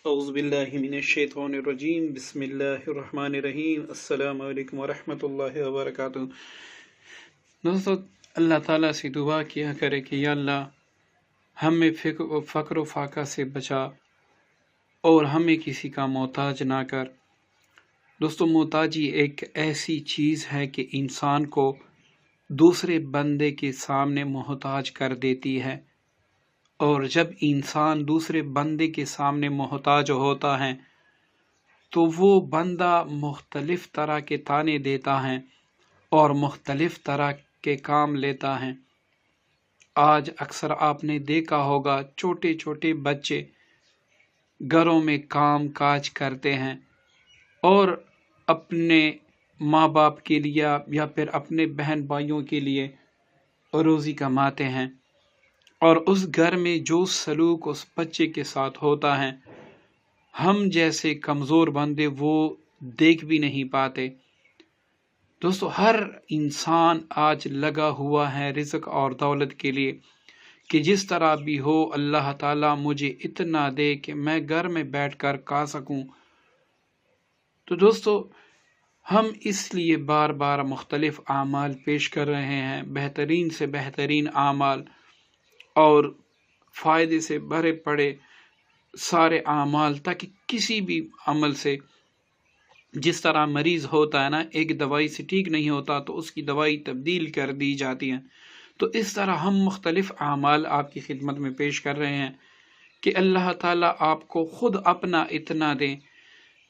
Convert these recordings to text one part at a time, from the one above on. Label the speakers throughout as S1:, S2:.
S1: اعوذ باللہ من الشیطان الرجیم بسم اللہ الرحمن الرحیم السلام علیکم ورحمۃ اللہ وبرکاتہ۔ دوستو، اللہ تعالیٰ سے دعا کیا کرے کہ یا اللہ ہمیں فقر و فاقہ سے بچا اور ہمیں کسی کا محتاج نہ کر۔ دوستو، محتاجی ایک ایسی چیز ہے کہ انسان کو دوسرے بندے کے سامنے محتاج کر دیتی ہے، اور جب انسان دوسرے بندے کے سامنے محتاج ہوتا ہے تو وہ بندہ مختلف طرح کے طعنے دیتا ہے اور مختلف طرح کے کام لیتا ہے۔ آج اکثر آپ نے دیکھا ہوگا چھوٹے چھوٹے بچے گھروں میں کام کاج کرتے ہیں اور اپنے ماں باپ کے لیے یا پھر اپنے بہن بھائیوں کے لیے روزی کماتے ہیں، اور اس گھر میں جو سلوک اس بچے کے ساتھ ہوتا ہے ہم جیسے کمزور بندے وہ دیکھ بھی نہیں پاتے۔ دوستو، ہر انسان آج لگا ہوا ہے رزق اور دولت کے لیے کہ جس طرح بھی ہو اللہ تعالیٰ مجھے اتنا دے کہ میں گھر میں بیٹھ کر کھا سکوں۔ تو دوستو، ہم اس لیے بار بار مختلف اعمال پیش کر رہے ہیں، بہترین سے بہترین اعمال اور فائدے سے بھرے پڑے سارے اعمال، تاکہ کسی بھی عمل سے، جس طرح مریض ہوتا ہے نا، ایک دوائی سے ٹھیک نہیں ہوتا تو اس کی دوائی تبدیل کر دی جاتی ہے، تو اس طرح ہم مختلف اعمال آپ کی خدمت میں پیش کر رہے ہیں کہ اللہ تعالیٰ آپ کو خود اپنا اتنا دے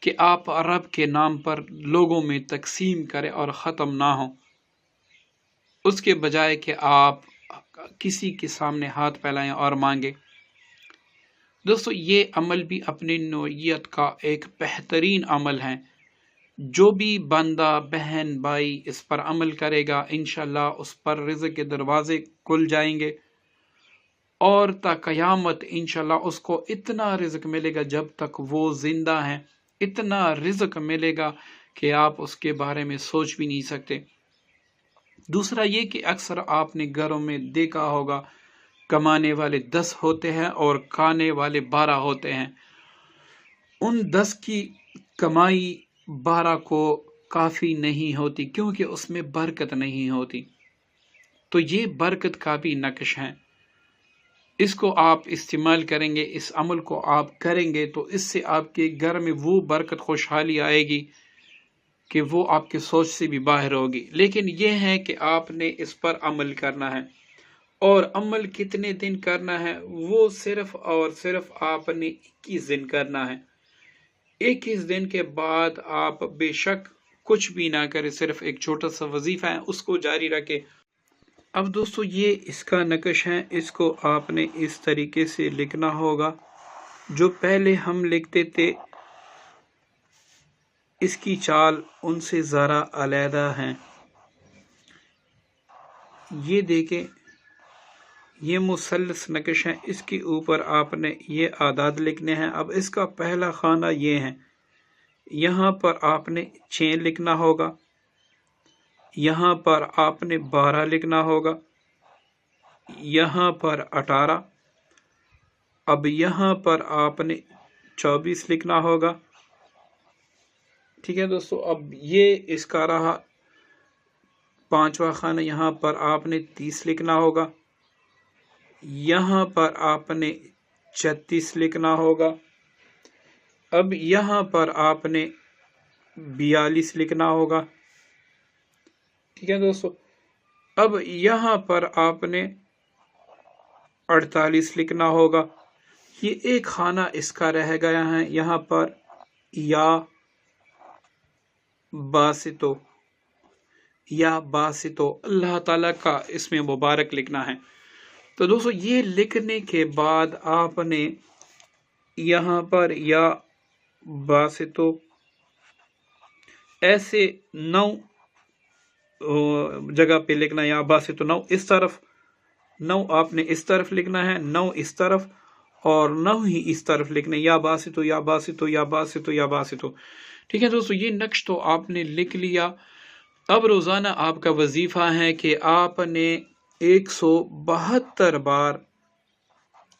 S1: کہ آپ رب کے نام پر لوگوں میں تقسیم کرے اور ختم نہ ہو، اس کے بجائے کہ آپ کسی کے سامنے ہاتھ پھیلائیں اور مانگے۔ دوستو، یہ عمل بھی اپنی نوعیت کا ایک بہترین عمل ہے۔ جو بھی بندہ بہن بھائی اس پر عمل کرے گا انشاءاللہ اس پر رزق کے دروازے کھل جائیں گے، اور تا قیامت انشاءاللہ اس کو اتنا رزق ملے گا، جب تک وہ زندہ ہیں اتنا رزق ملے گا کہ آپ اس کے بارے میں سوچ بھی نہیں سکتے۔ دوسرا یہ کہ اکثر آپ نے گھروں میں دیکھا ہوگا کمانے والے 10 ہوتے ہیں اور کھانے والے 12 ہوتے ہیں۔ ان 10 کی کمائی 12 کو کافی نہیں ہوتی، کیونکہ اس میں برکت نہیں ہوتی۔ تو یہ برکت کا بھی نقش ہے، اس کو آپ استعمال کریں گے، اس عمل کو آپ کریں گے تو اس سے آپ کے گھر میں وہ برکت خوشحالی آئے گی کہ وہ آپ کے سوچ سے بھی باہر ہوگی۔ لیکن یہ ہے کہ آپ نے اس پر عمل کرنا ہے، اور عمل کتنے دن کرنا ہے وہ صرف اور صرف آپ نے 21 دن کرنا ہے۔ 21 دن کے بعد آپ بے شک کچھ بھی نہ کرے، صرف ایک چھوٹا سا وظیفہ ہے اس کو جاری رکھے۔ اب دوستو، یہ اس کا نقش ہے، اس کو آپ نے اس طریقے سے لکھنا ہوگا۔ جو پہلے ہم لکھتے تھے اس کی چال ان سے ذرا علیحدہ ہے۔ یہ دیکھیں، یہ مثلث نقش ہے، اس کے اوپر آپ نے یہ اعداد لکھنے ہیں۔ اب اس کا پہلا خانہ یہ ہے، یہاں پر آپ نے 6 لکھنا ہوگا، یہاں پر آپ نے 12 لکھنا ہوگا، یہاں پر 18، اب یہاں پر آپ نے 24 لکھنا ہوگا۔ ٹھیک ہے دوستو، اب یہ اس کا رہا 5واں خانہ، یہاں پر آپ نے 30 لکھنا ہوگا، یہاں پر آپ نے 36 لکھنا ہوگا، اب یہاں پر آپ نے 42 لکھنا ہوگا۔ ٹھیک ہے دوستو، اب یہاں پر آپ نے 48 لکھنا ہوگا۔ یہ ایک خانہ اس کا رہ گیا ہے، یہاں پر یا باسطو اللہ تعالیٰ کا اسم مبارک لکھنا ہے۔ تو دوستو، یہ لکھنے کے بعد آپ نے یہاں پر یا باسطو ایسے 9 جگہ پہ لکھنا، یا باسطو 9 اس طرف، 9 آپ نے اس طرف لکھنا ہے، 9 اس طرف اور 9 ہی اس طرف لکھنا ہے، یا باسطو یا باسطو یا باسطو یا باسطو۔ ٹھیک ہے دوستو، یہ نقش تو آپ نے لکھ لیا۔ اب روزانہ آپ کا وظیفہ ہے کہ آپ نے 172 بار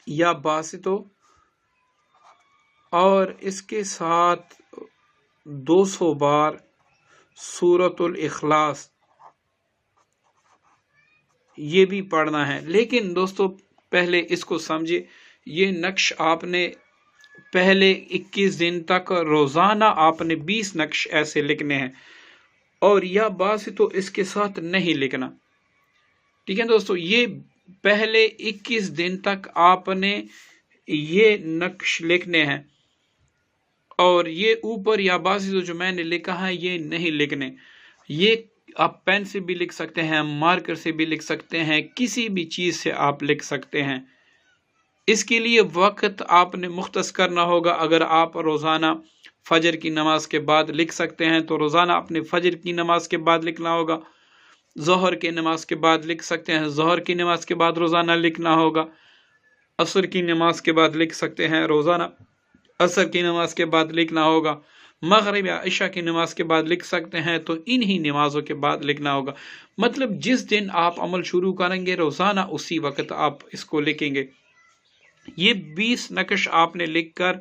S1: یا باسطو اور اس کے ساتھ 200 بار سورۃ الاخلاص یہ بھی پڑھنا ہے۔ لیکن دوستو پہلے اس کو سمجھے، یہ نقش آپ نے پہلے 21 دن تک روزانہ آپ نے 20 نقش ایسے لکھنے ہیں، اور یا بعض تو اس کے ساتھ نہیں لکھنا، ٹھیک ہے دوستو۔ یہ پہلے 21 دن تک آپ نے یہ نقش لکھنے ہیں، اور یہ اوپر یا بعض جو میں نے لکھا ہے یہ نہیں لکھنے۔ یہ آپ پین سے بھی لکھ سکتے ہیں، مارکر سے بھی لکھ سکتے ہیں، کسی بھی چیز سے آپ لکھ سکتے ہیں۔ اس کے لیے وقت آپ نے مختص کرنا ہوگا۔ اگر آپ روزانہ فجر کی نماز کے بعد لکھ سکتے ہیں تو روزانہ اپنے فجر کی نماز کے بعد لکھنا ہوگا، ظہر کی نماز کے بعد لکھ سکتے ہیں، ظہر کی نماز کے بعد روزانہ لکھنا ہوگا، عصر کی نماز کے بعد لکھ سکتے ہیں، روزانہ عصر کی نماز کے بعد لکھنا ہوگا، مغرب یا عشاء کی نماز کے بعد لکھ سکتے ہیں تو انہی نمازوں کے بعد لکھنا ہوگا۔ مطلب جس دن آپ عمل شروع کریں گے روزانہ اسی وقت آپ اس کو لکھیں گے۔ یہ 20 نقش آپ نے لکھ کر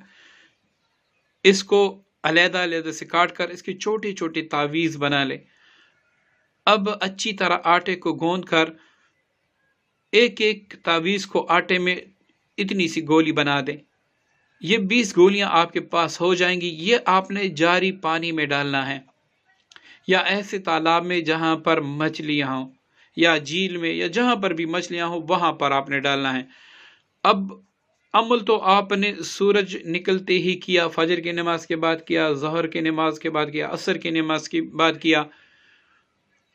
S1: اس کو علیحدہ علیحدہ سے کاٹ کر اس کی چھوٹی چھوٹی تعویذ بنا لیں۔ اب اچھی طرح آٹے کو گوندھ کر ایک ایک تعویذ کو آٹے میں اتنی سی گولی بنا دیں۔ یہ 20 گولیاں آپ کے پاس ہو جائیں گی۔ یہ آپ نے جاری پانی میں ڈالنا ہے، یا ایسے تالاب میں جہاں پر مچھلیاں ہوں، یا جھیل میں، یا جہاں پر بھی مچھلیاں ہوں وہاں پر آپ نے ڈالنا ہے۔ اب عمل تو آپ نے سورج نکلتے ہی کیا، فجر کی نماز کے بعد کیا، ظہر کی نماز کے بعد کیا، عصر کی نماز کے بعد کیا۔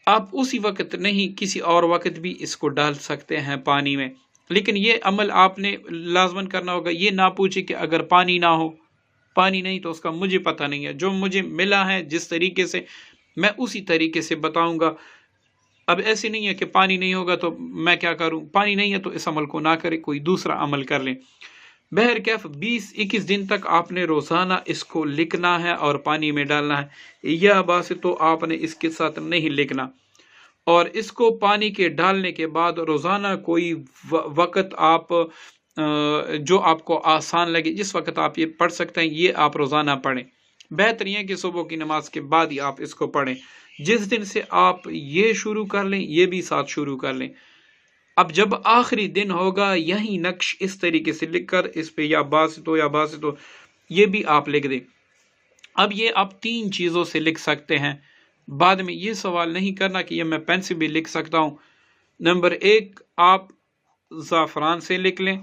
S1: آپ اسی وقت نہیں کسی اور وقت بھی اس کو ڈال سکتے ہیں پانی میں، لیکن یہ عمل آپ نے لازماً کرنا ہوگا۔ یہ نہ پوچھے کہ اگر پانی نہ ہو، پانی نہیں تو اس کا مجھے پتہ نہیں ہے، جو مجھے ملا ہے جس طریقے سے میں اسی طریقے سے بتاؤں گا۔ اب ایسے نہیں ہے کہ پانی نہیں ہوگا تو میں کیا کروں، پانی نہیں ہے تو اس عمل کو نہ کرے، کوئی دوسرا عمل کر لیں۔ بہرکیف 20-21 دن تک آپ نے روزانہ اس کو لکھنا ہے اور پانی میں ڈالنا ہے، یا بات تو آپ نے اس کے ساتھ نہیں لکھنا۔ اور اس کو پانی کے ڈالنے کے بعد روزانہ کوئی وقت آپ جو آپ کو آسان لگے، جس وقت آپ یہ پڑھ سکتے ہیں یہ آپ روزانہ پڑھیں۔ بہتر یہ کہ صبح کی نماز کے بعد ہی آپ اس کو پڑھیں۔ جس دن سے آپ یہ شروع کر لیں یہ بھی ساتھ شروع کر لیں۔ اب جب آخری دن ہوگا یہی نقش اس طریقے سے لکھ کر اس پہ یا باسطو یا باسطو یہ بھی آپ لکھ دیں۔ اب یہ آپ 3 چیزوں سے لکھ سکتے ہیں۔ بعد میں یہ سوال نہیں کرنا کہ یہ میں پین سے بھی لکھ سکتا ہوں۔ نمبر 1 آپ زعفران سے لکھ لیں،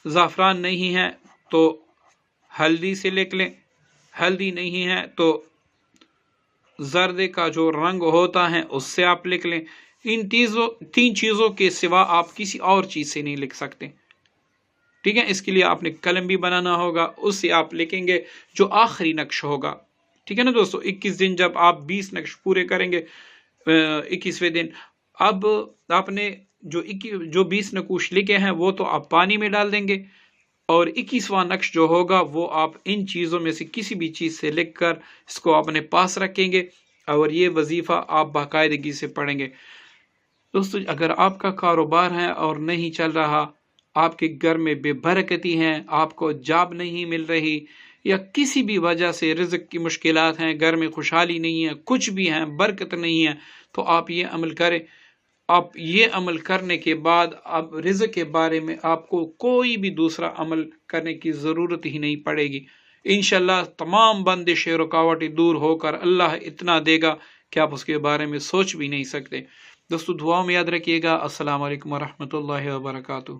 S1: زعفران نہیں ہے تو ہلدی سے لکھ لیں، ہلدی نہیں ہے تو زردے کا جو رنگ ہوتا ہے اس سے آپ لکھ لیں۔ ان 3 چیزوں کے سوا آپ کسی اور چیز سے نہیں لکھ سکتے، ٹھیک ہے۔ اس کے لیے آپ نے قلم بھی بنانا ہوگا، اس سے آپ لکھیں گے جو آخری نقش ہوگا، ٹھیک ہے نا دوستو۔ 21 دن جب آپ 20 نقش پورے کریں گے 21ویں دن، اب آپ نے جو 20 نقوش لکھے ہیں وہ تو آپ پانی میں ڈال دیں گے، اور 21واں نقش جو ہوگا وہ آپ ان چیزوں میں سے کسی بھی چیز سے لکھ کر اس کو اپنے پاس رکھیں گے، اور یہ وظیفہ آپ باقاعدگی سے پڑھیں گے۔ دوستو اگر آپ کا کاروبار ہے اور نہیں چل رہا، آپ کے گھر میں بے برکتی ہیں، آپ کو جاب نہیں مل رہی، یا کسی بھی وجہ سے رزق کی مشکلات ہیں، گھر میں خوشحالی نہیں ہے، کچھ بھی ہیں، برکت نہیں ہے، تو آپ یہ عمل کریں۔ آپ یہ عمل کرنے کے بعد اب رزق کے بارے میں آپ کو کوئی بھی دوسرا عمل کرنے کی ضرورت ہی نہیں پڑے گی۔ انشاءاللہ تمام بندشیں رکاوٹیں دور ہو کر اللہ اتنا دے گا کہ آپ اس کے بارے میں سوچ بھی نہیں سکتے۔ دوستو دعاؤں میں یاد رکھیے گا۔ السلام علیکم ورحمۃ اللہ وبرکاتہ۔